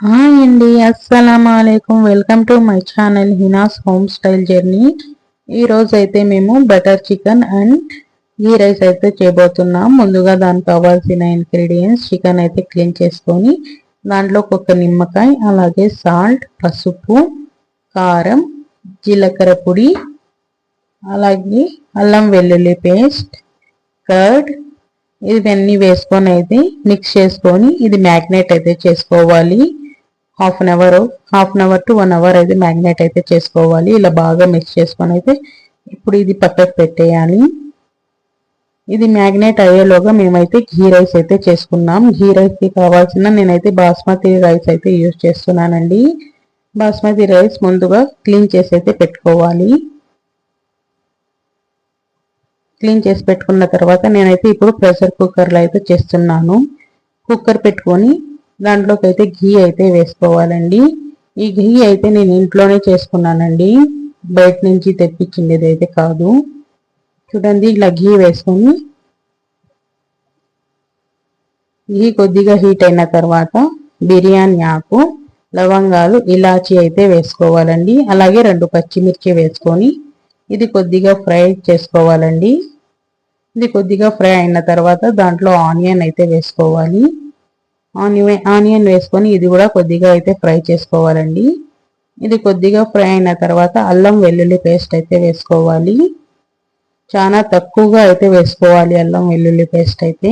Hi అండి, అస్సలాముఅలైకుం. Welcome to my channel Hina's home style journey. ఈరోజు అయితే మేము butter chicken and ghee rice అయితే చేయబోతున్నాం. ముందుగా దానికి కావాల్సిన ఇంగ్రీడియంట్స్: చికెన్ అయితే క్లీన్ చేసుకొని దాంట్లోకి ఒక నిమ్మకాయ, అలాగే సాల్ట్, పసుపు, కారం, జీలకర్ర పొడి, అలాగే అల్లం వెల్లుల్లి పేస్ట్, కర్డ్, ఇవన్నీ వేసుకొని అయితే మిక్స్ చేసుకొని ఇది మ్యాగ్నేట్ అయితే చేసుకోవాలి. Half an hour to 1 hour అయితే మ్యాగ్నేట్ అయితే చేసుకోవాలి. ఇలా బాగా మిక్స్ చేసుకొని అయితే ఇప్పుడు ఇది పక్కకు పెట్టేయాలి. ఇది మ్యాగ్నేట్ అయ్యేలోగా మేమైతే ఘీ రైస్ అయితే చేసుకున్నాం. ఘీ రైస్కి కావాల్సిన నేనైతే బాస్మతి రైస్ అయితే యూజ్ చేస్తున్నానండి. బాస్మతి రైస్ ముందుగా క్లీన్ చేసి అయితే పెట్టుకోవాలి. క్లీన్ చేసి పెట్టుకున్న తర్వాత నేనైతే ఇప్పుడు ప్రెషర్ కుక్కర్లో అయితే చేస్తున్నాను. కుక్కర్ పెట్టుకొని దాంట్లోకి అయితే ఘీ అయితే వేసుకోవాలండి. ఈ ఘీ అయితే నేను ఇంట్లోనే చేసుకున్నానండి, బయట నుంచి తెప్పించింది అయితే కాదు. చూడండి, ఇలా ఘీ వేసుకొని ఘీ కొద్దిగా హీట్ అయిన తర్వాత బిర్యానీ ఆకు, లవంగాలు, ఇలాచి అయితే వేసుకోవాలండి. అలాగే 2 పచ్చిమిర్చి వేసుకొని ఇది కొద్దిగా ఫ్రై చేసుకోవాలండి. ఇది కొద్దిగా ఫ్రై అయిన తర్వాత దాంట్లో ఆనియన్ అయితే వేసుకోవాలి. ఆనియన్ వేసుకొని ఇది కూడా కొద్దిగా అయితే ఫ్రై చేసుకోవాలండి. ఇది కొద్దిగా ఫ్రై అయిన తర్వాత అల్లం వెల్లుల్లి పేస్ట్ అయితే వేసుకోవాలి. చాలా తక్కువగా అయితే వేసుకోవాలి అల్లం వెల్లుల్లి పేస్ట్ అయితే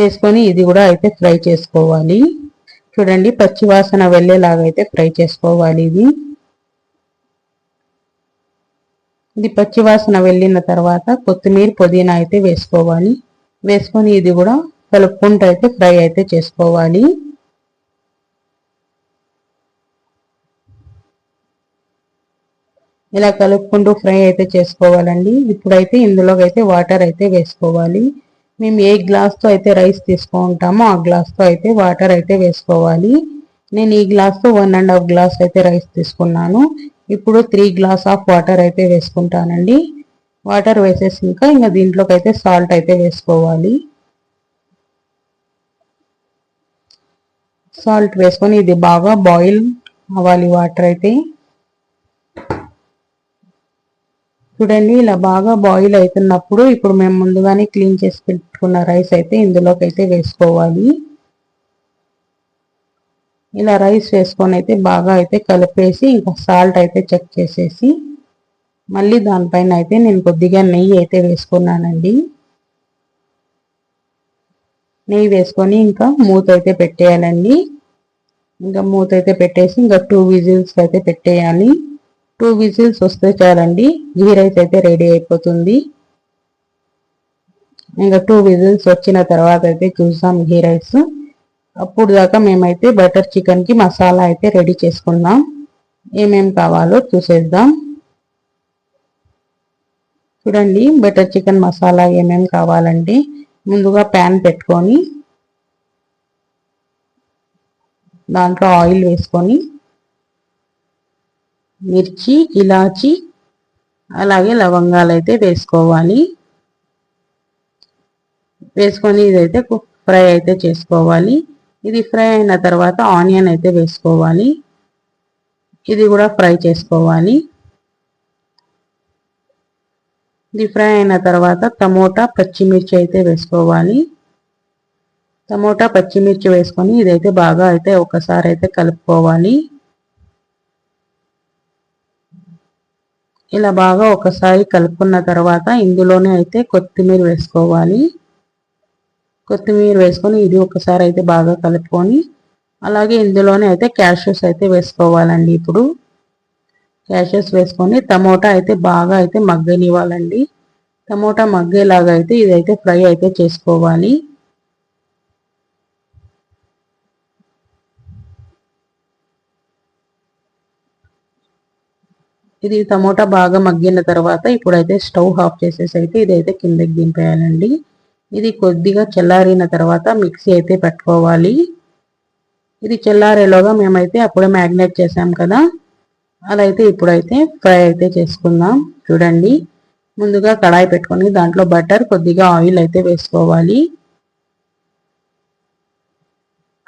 వేసుకొని ఇది కూడా అయితే ఫ్రై చేసుకోవాలి. చూడండి, పచ్చి వాసన వెళ్ళేలాగా అయితే ఫ్రై చేసుకోవాలి. ఇది పచ్చి వాసన వెళ్ళిన తర్వాత కొత్తిమీర, పుదీనా అయితే వేసుకోవాలి. వేసుకొని ఇది కూడా కలుపుకుంటూ అయితే ఫ్రై అయితే చేసుకోవాలి. ఇలా కలుపుకుంటూ ఫ్రై అయితే చేసుకోవాలండి. ఇప్పుడైతే ఇందులోకి అయితే వాటర్ అయితే వేసుకోవాలి. మేము ఏ గ్లాస్తో అయితే రైస్ తీసుకుంటామో ఆ గ్లాస్తో అయితే వాటర్ అయితే వేసుకోవాలి. నేను ఈ గ్లాస్తో 1.5 గ్లాస్ అయితే రైస్ తీసుకున్నాను. ఇప్పుడు 3 గ్లాస్ ఆఫ్ వాటర్ అయితే వేసుకుంటానండి. వాటర్ వేసేసి ఇంకా దీంట్లోకి అయితే సాల్ట్ అయితే వేసుకోవాలి. సాల్ట్ వేసుకొని ఇది బాగా బాయిల్ అవ్వాలి వాటర్ అయితే. చూడండి, ఇలా బాగా బాయిల్ అవుతున్నప్పుడు ఇప్పుడు మేము ముందుగానే క్లీన్ చేసి పెట్టుకున్న రైస్ అయితే ఇందులోకి అయితే వేసుకోవాలి. ఇలా రైస్ వేసుకొని అయితే బాగా అయితే కలిపేసి ఇంకా సాల్ట్ అయితే చెక్ చేసేసి మళ్ళీ దానిపైన అయితే నేను కొద్దిగా నెయ్యి అయితే వేసుకున్నానండి. నెయ్యి వేసుకొని ఇంకా మూత అయితే పెట్టేయాలండి. ఇంకా మూత అయితే పెట్టేసి ఇంకా 2 విజిల్స్ అయితే పెట్టేయాలి. 2 విజిల్స్ వస్తే చాలండి, ఘీ రైస్ అయితే రెడీ అయిపోతుంది. ఇంకా 2 విజిల్స్ వచ్చిన తర్వాత అయితే చూసాం ఘీ రైస్. అప్పుడు దాకా మేమైతే బటర్ చికెన్కి మసాలా అయితే రెడీ చేసుకుందాం. ఏమేమి కావాలో చూసేద్దాం. చూడండి, బటర్ చికెన్ మసాలా ఏమేమి కావాలంటే ముందుగా ప్యాన్ పెట్టుకొని దాంట్లో ఆయిల్ వేసుకొని మిర్చి, ఇలాచి, అలాగే లవంగాలు అయితే వేసుకోవాలి. వేసుకొని ఇదైతే ఫ్రై అయితే చేసుకోవాలి. ఇది ఫ్రై అయిన తర్వాత ఆనియన్ అయితే వేసుకోవాలి. ఇది కూడా ఫ్రై చేసుకోవాలి. ఇది ఫ్రై అయిన తర్వాత టమోటా, పచ్చిమిర్చి అయితే వేసుకోవాలి. టమోటా, పచ్చిమిర్చి వేసుకొని ఇదైతే బాగా అయితే ఒకసారి అయితే కలుపుకోవాలి. ఇలా బాగా ఒకసారి కలుపుకున్న తర్వాత ఇందులోనే అయితే కొత్తిమీర వేసుకోవాలి. కొత్తిమీర వేసుకొని ఇది ఒకసారి అయితే బాగా కలుపుకొని అలాగే ఇందులోనే అయితే క్యాష్యూస్ అయితే వేసుకోవాలండి. ఇప్పుడు క్యాష్యూస్ వేసుకొని టమోటా అయితే బాగా అయితే మగ్గనివ్వాలండి. టమోటా మగ్గేలాగా అయితే ఇదైతే ఫ్రై అయితే చేసుకోవాలి. ఇది టమోటా బాగా మగ్గిన తర్వాత ఇప్పుడైతే స్టవ్ ఆఫ్ చేసేసి అయితే ఇదైతే కిందకి దింపేయాలండి. ఇది కొద్దిగా చల్లారిన తర్వాత మిక్సీ అయితే పెట్టుకోవాలి. ఇది చల్లారేలోగా మేమైతే అప్పుడే మ్యాగ్నేట్ చేసాం కదా, అదైతే ఇప్పుడైతే ఫ్రై అయితే చేసుకుందాం. చూడండి, ముందుగా కడాయి పెట్టుకొని దాంట్లో బటర్, కొద్దిగా ఆయిల్ అయితే వేసుకోవాలి.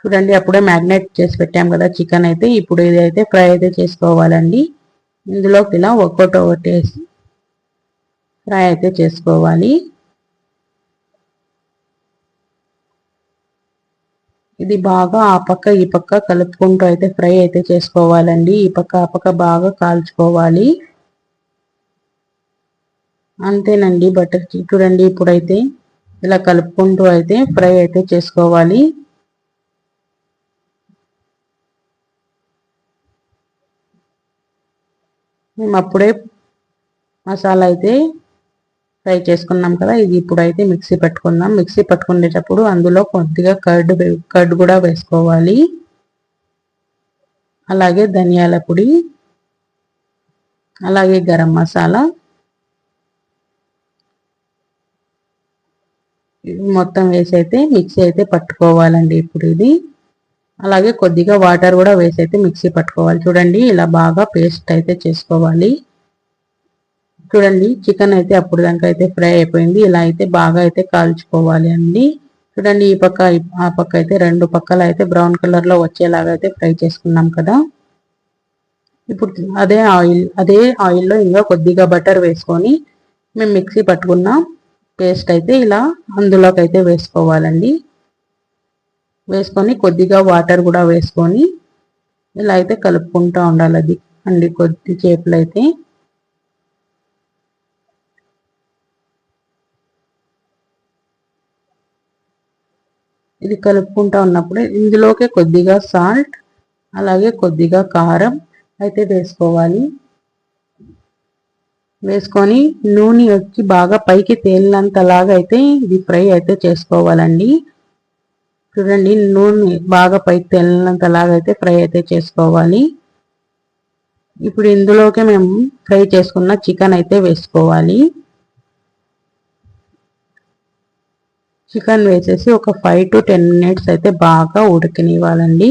చూడండి అప్పుడే మ్యాగ్నేట్ చేసి పెట్టాం కదా చికెన్ అయితే. ఇప్పుడు ఇదైతే ఫ్రై అయితే చేసుకోవాలండి. ఇందులోకి ఇలా ఒక్కొక్కటి వేసి ఫ్రై అయితే చేసుకోవాలి. ఇది బాగా ఆ పక్క ఈ పక్క కలుపుకుంటూ అయితే ఫ్రై అయితే చేసుకోవాలండి. ఈ పక్క ఆ పక్క బాగా కాల్చుకోవాలి. అంతేనండి బటర్ చికెన్. చూడండి ఇప్పుడైతే ఇలా కలుపుకుంటూ అయితే ఫ్రై అయితే చేసుకోవాలి. మేము అప్పుడే మసాలా అయితే ఫ్రై చేసుకున్నాం కదా. ఇది ఇప్పుడైతే మిక్సీ పట్టుకుందాం. మిక్సీ పట్టుకునేటప్పుడు అందులో కొద్దిగా కర్డ్ కూడా వేసుకోవాలి. అలాగే ధనియాల పొడి, అలాగే గరం మసాలా, మొత్తం వేసి అయితే మిక్సీ అయితే పట్టుకోవాలండి ఇప్పుడు ఇది. అలాగే కొద్దిగా వాటర్ కూడా వేసి అయితే మిక్సీ పట్టుకోవాలి. చూడండి ఇలా బాగా పేస్ట్ అయితే చేసుకోవాలి. చూడండి చికెన్ అయితే అప్పుడు దాకా అయితే ఫ్రై అయిపోయింది. ఇలా అయితే బాగా అయితే కాల్చుకోవాలి అండి. చూడండి ఈ పక్క ఆ పక్క అయితే రెండు పక్కల అయితే బ్రౌన్ కలర్ లో వచ్చేలాగా అయితే ఫ్రై చేసుకున్నాం కదా. ఇప్పుడు అదే ఆయిల్లో ఇంకా కొద్దిగా బటర్ వేసుకొని మేము మిక్సీ పట్టుకున్న పేస్ట్ అయితే ఇలా అందులోకి అయితే వేసుకోవాలండి. వేసుకొని కొద్దిగా వాటర్ కూడా వేసుకొని ఇలా అయితే కలుపుకుంటూ ఉండాలి అది అండి కొద్ది చేపలు అయితే. ఇది కలుపుకుంటూ ఉన్నప్పుడు ఇందులోకి కొద్దిగా సాల్ట్, అలాగే కొద్దిగా కారం అయితే వేసుకోవాలి. వేసుకొని నూనె వచ్చి బాగా పైకి తేలినంతలాగా అయితే ఇది ఫ్రై అయితే చేసుకోవాలండి. చూడండి నూనె బాగా పైకి తేలినంతలాగా అయితే ఫ్రై అయితే చేసుకోవాలి. ఇప్పుడు ఇందులోకి మేము ఫ్రై చేసుకున్న చికెన్ అయితే వేసుకోవాలి. చికెన్ వేసేసి ఒక 5 to 10 minutes అయితే బాగా ఉడకనివ్వాలండి.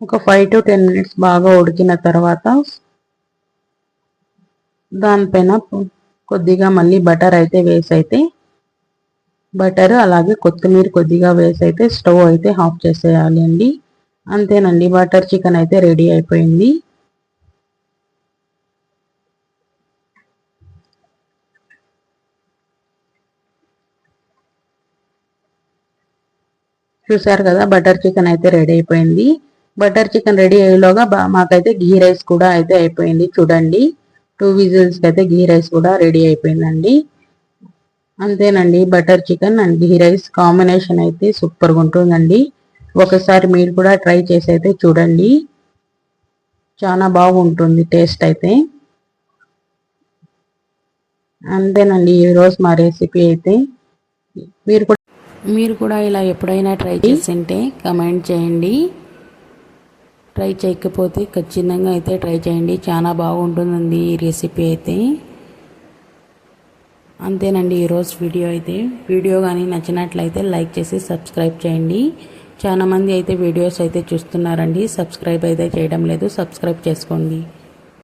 ఒక 5 to 10 minutes బాగా ఉడికిన తర్వాత దానిపైన కొద్దిగా మళ్ళీ బటర్ అయితే వేసి అయితే బటర్ అలాగే కొత్తిమీర కొద్దిగా వేసి అయితే స్టవ్ అయితే ఆఫ్ చేసేయాలి అండి. అంతేనండి బటర్ చికెన్ అయితే రెడీ అయిపోయింది. చూసారు కదా బటర్ చికెన్ అయితే రెడీ అయిపోయింది. బటర్ చికెన్ రెడీ అయ్యేలోగా మాకైతే ఘీ రైస్ కూడా అయితే అయిపోయింది. చూడండి 2 విజిల్స్ అయితే ఘీ రైస్ కూడా రెడీ అయిపోయిందండి. అంతేనండి butter chicken and ghee rice combination అయితే సూపర్గా ఉంటుందండి. ఒకసారి మీరు కూడా ట్రై చేసి అయితే చూడండి, చాలా బాగుంటుంది టేస్ట్ అయితే. అంతేనండి ఈరోజు మా రెసిపీ అయితే. మీరు కూడా ఇలా ఎప్పుడైనా ట్రై చేసింటే కమెంట్ చేయండి. ట్రై చేయకపోతే ఖచ్చితంగా అయితే ట్రై చేయండి, చాలా బాగుంటుందండి ఈ రెసిపీ అయితే. అంతేనండి ఈరోజు వీడియో కానీ నచ్చినట్లయితే లైక్ చేసి సబ్స్క్రైబ్ చేయండి. చాలా మంది అయితే వీడియోస్ అయితే చూస్తున్నారండి, సబ్స్క్రైబ్ అయితే చేయడం లేదు. సబ్స్క్రైబ్ చేసుకోండి.